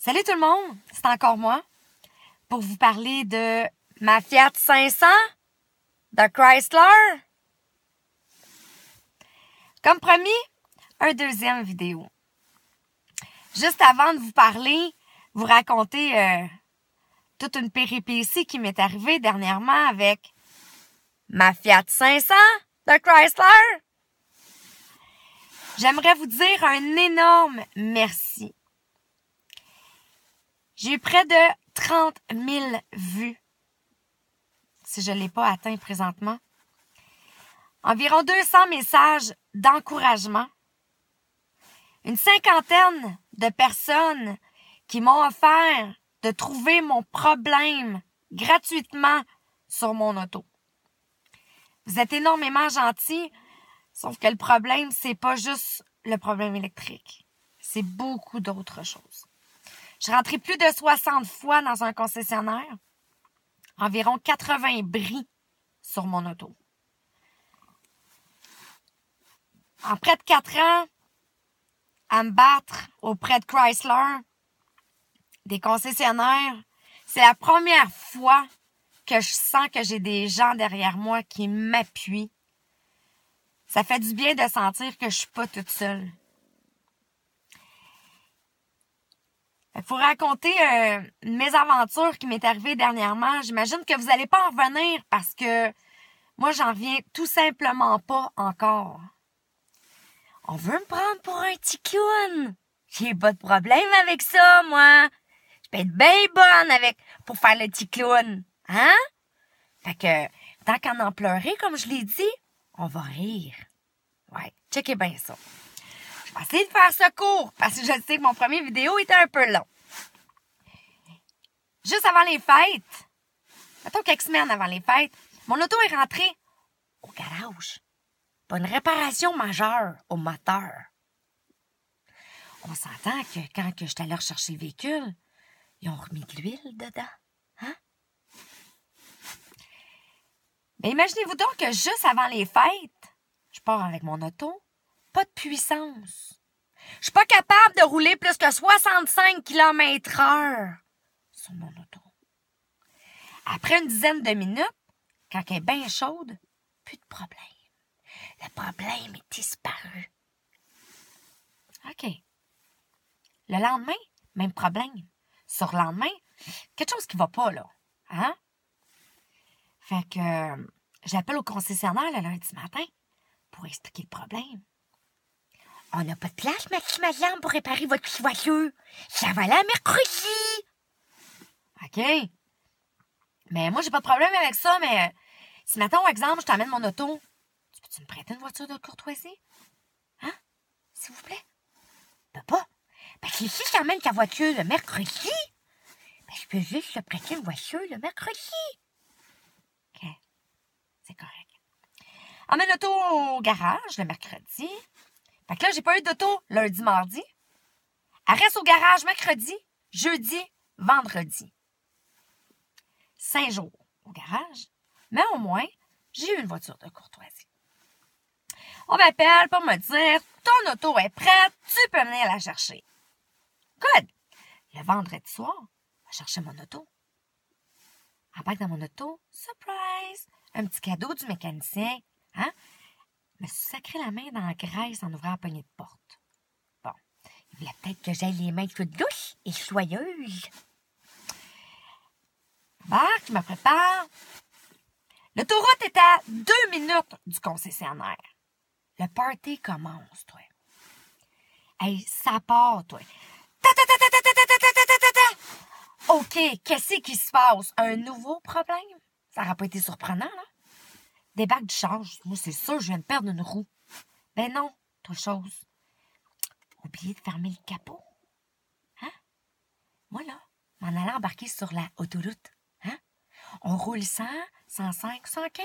Salut tout le monde, c'est encore moi pour vous parler de ma Fiat 500 de Chrysler. Comme promis, un deuxième vidéo. Juste avant de vous parler, vous raconter toute une péripétie qui m'est arrivée dernièrement avec ma Fiat 500 de Chrysler. J'aimerais vous dire un énorme merci. J'ai eu près de 30 000 vues, si je ne l'ai pas atteint présentement. Environ 200 messages d'encouragement. Une cinquantaine de personnes qui m'ont offert de trouver mon problème gratuitement sur mon auto. Vous êtes énormément gentils, sauf que le problème, c'est pas juste le problème électrique. C'est beaucoup d'autres choses. Je suis rentrée plus de 60 fois dans un concessionnaire. Environ 80 bris sur mon auto. En près de 4 ans, à me battre auprès de Chrysler, des concessionnaires, c'est la première fois que je sens que j'ai des gens derrière moi qui m'appuient. Ça fait du bien de sentir que je suis pas toute seule. Il faut raconter une mésaventure qui m'est arrivée dernièrement. J'imagine que vous n'allez pas en revenir parce que moi, j'en reviens tout simplement pas encore. On veut me prendre pour un petit clown. J'ai pas de problème avec ça, moi. Je peux être bien bonne pour faire le petit clown. Hein? Fait que, tant qu'à en pleurer, comme je l'ai dit, on va rire. Ouais, checkez bien ça. Je vais essayer de faire ça court parce que je sais que mon premier vidéo était un peu long. Juste avant les fêtes, mettons quelques semaines avant les fêtes, mon auto est rentrée au garage. Pas une réparation majeure au moteur. On s'entend que quand j'étais allée rechercher le véhicule, ils ont remis de l'huile dedans. Hein? Mais imaginez-vous donc que juste avant les fêtes, je pars avec mon auto, pas de puissance. Je suis pas capable de rouler plus que 65 km/h sur mon auto. Après une dizaine de minutes, quand elle est bien chaude, plus de problème. Le problème est disparu. OK. Le lendemain, même problème. Sur le lendemain, quelque chose qui va pas, là. Hein? Fait que j'appelle au concessionnaire le lundi matin pour expliquer le problème. On n'a pas de place, madame, pour réparer votre voiture. Ça va là mercredi. OK. Mais moi, j'ai pas de problème avec ça, mais si, mettons, exemple, je t'amène mon auto, tu me prêter une voiture de courtoisie? Hein? S'il vous plaît? Je peux pas. Parce que si je t'emmène ta voiture le mercredi, je peux juste te prêter une voiture le mercredi. OK. C'est correct. Emmène l'auto au garage le mercredi. Fait que là, j'ai pas eu d'auto lundi, mardi. Elle reste au garage mercredi, jeudi, vendredi. 5 jours au garage. Mais au moins, j'ai eu une voiture de courtoisie. On m'appelle pour me dire « Ton auto est prête, tu peux venir la chercher. » Good! Le vendredi soir, je vais chercher mon auto. Embarque dans mon auto, surprise! Un petit cadeau du mécanicien. Hein? Je me suis sacré la main dans la graisse en ouvrant la poignée de porte. Bon, il voulait peut-être que j'aille les mains toutes douces et soyeuses. Je me prépare. L'autoroute est à 2 minutes du concessionnaire. Le party commence, toi. Hey, ça part, toi. OK, qu'est-ce qui se passe? Un nouveau problème? Ça n'aurait pas été surprenant, là? Débarque du charge. Moi, c'est sûr, je viens de perdre une roue. Ben non, autre chose. Oubliez de fermer le capot. Hein? Moi, là, m'en allant embarquer sur la autoroute. Hein? On roule 100, 105, 115.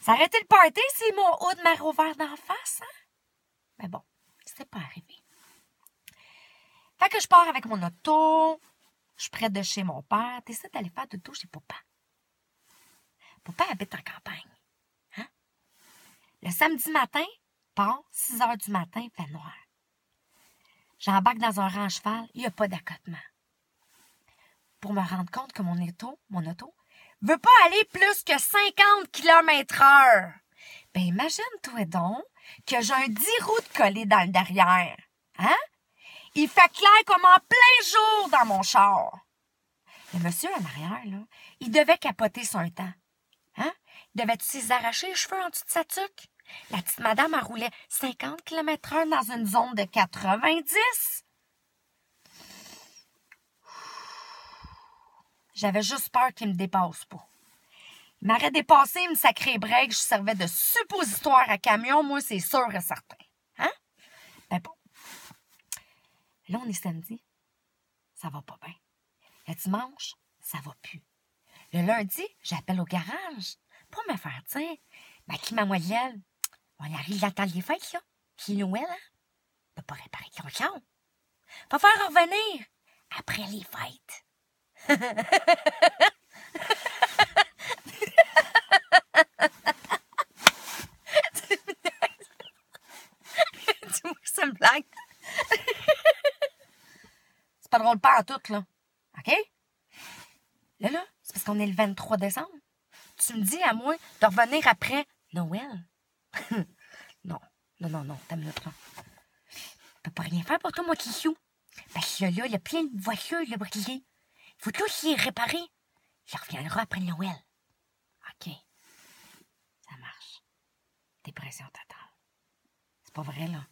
Ça aurait été le party si mon hood m'aurait ouvert d'en face, hein? Mais bon, c'est pas arrivé. Fait que je pars avec mon auto. Je suis près de chez mon père. T'essaies d'aller faire dodo chez papa. Papa habite en campagne. Hein? Le samedi matin, part, 6 heures du matin, fait noir. J'embarque dans un rang à cheval, il n'y a pas d'accotement. Pour me rendre compte que mon auto, veut pas aller plus que 50 km/h. Ben, imagine-toi donc que j'ai un 10 roues de collé dans le derrière. Hein? Il fait clair comme en plein jour dans mon char. Le monsieur en arrière, là, il devait capoter son temps. Hein? Il devait-tu s'arracher les cheveux en dessous de sa tuque? La petite madame, elle roulait 50 km/h dans une zone de 90. J'avais juste peur qu'il me dépasse pas. Il m'aurait dépassé, il me sacrait break, je servais de suppositoire à camion, moi, c'est sûr et certain. Hein? Ben bon. Là, on est samedi. Ça va pas bien. Le dimanche, ça va plus. Le lundi, j'appelle au garage pour me faire dire, ma climamoyenne, on arrive dans le temps des fêtes, là. Puis Noël, hein? On peut pas réparer ton char. Va faire revenir après les fêtes. Dis-moi que c'est une blague. C'est pas drôle pas en tout, là. OK? Là, c'est parce qu'on est le 23 décembre. Tu me dis à moi de revenir après Noël. Non, t'as une minute, là. Je peux pas rien faire pour toi, moi, Kichou. Parce que là, il y a plein de voitures, là, brillées. Il faut tous les réparer. Ça reviendra après Noël. OK. Ça marche. Dépression totale. C'est pas vrai, là,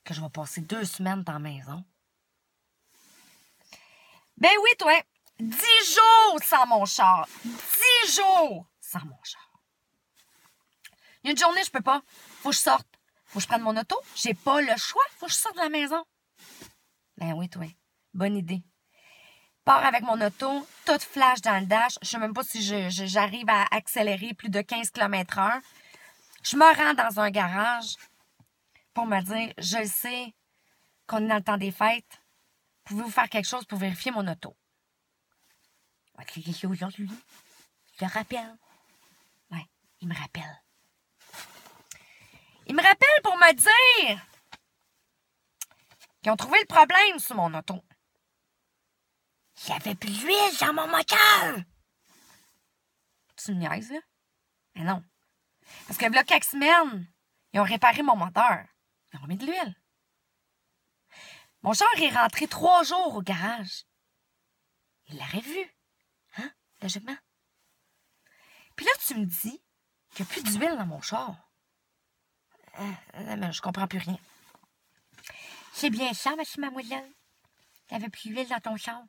que je vais passer 2 semaines dans la maison. Ben oui, toi. 10 jours sans mon char. 10 jours sans mon char. Il y a une journée, je peux pas. Faut que je sorte. Faut que je prenne mon auto. J'ai pas le choix. Faut que je sorte de la maison. Ben oui, toi. Bonne idée. Pars avec mon auto, tout flash dans le dash. Je sais même pas si j'arrive à accélérer plus de 15 km/h. Je me rends dans un garage pour me dire, je le sais qu'on est dans le temps des fêtes. Pouvez-vous faire quelque chose pour vérifier mon auto? C'est aujourd'hui. Je le rappelle. Ouais, il me rappelle. Il me rappelle pour me dire qu'ils ont trouvé le problème sur mon auto. Il n'y avait plus d'huile dans mon moteur. Tu me niaises, là? Mais non. Parce que là, quelques semaines, ils ont réparé mon moteur. Ils ont remis de l'huile. Mon char est rentré 3 jours au garage. Il l'aurait vu. Hein? Logiquement. Puis là, tu me dis qu'il n'y a plus d'huile dans mon char. Mais je comprends plus rien. C'est bien ça, ma moyenne. Il n'y avait plus d'huile dans ton char.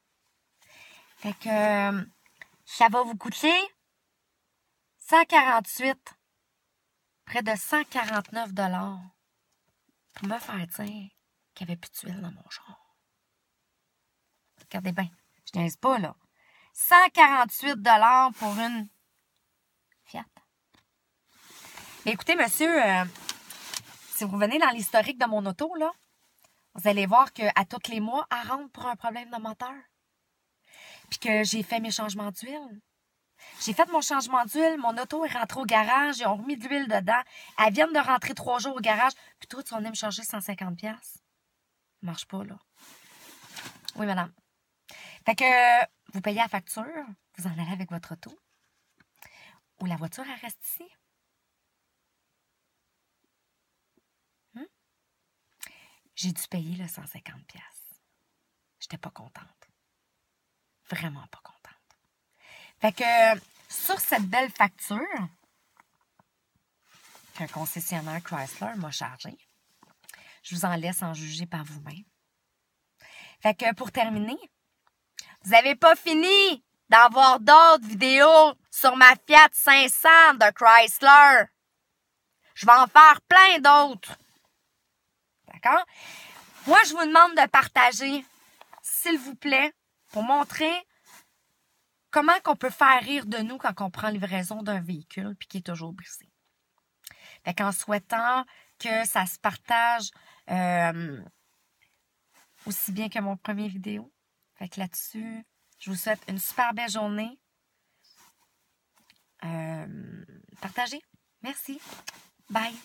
Fait que ça va vous coûter 148, près de 149 $ pour me faire dire qu'il n'y avait plus d'huile dans mon char. Regardez bien, je niaise pas, là. 148 $ pour une Fiat. Mais écoutez, monsieur, si vous revenez dans l'historique de mon auto, là, vous allez voir qu'à tous les mois, elle rentre pour un problème de moteur. Puis que j'ai fait mes changements d'huile. J'ai fait mon changement d'huile, mon auto est rentrée au garage, ils ont remis de l'huile dedans. Elle vient de rentrer 3 jours au garage. Puis toi, tu vas venir me charger 150$. Ça marche pas, là. Oui, madame. Fait que vous payez la facture, vous en allez avec votre auto. Ou la voiture, elle reste ici. J'ai dû payer le 150$. J'étais pas contente. Vraiment pas contente. Fait que sur cette belle facture qu'un concessionnaire Chrysler m'a chargée, je vous en laisse en juger par vous-même. Fait que pour terminer, vous avez pas fini d'avoir d'autres vidéos sur ma Fiat 500 de Chrysler. Je vais en faire plein d'autres. D'accord? Moi, je vous demande de partager, s'il vous plaît, pour montrer comment qu'on peut faire rire de nous quand on prend livraison d'un véhicule puis qui est toujours brisé. Fait qu'en souhaitant que ça se partage aussi bien que mon premier vidéo. Fait que là-dessus, je vous souhaite une super belle journée. Partagez. Merci. Bye.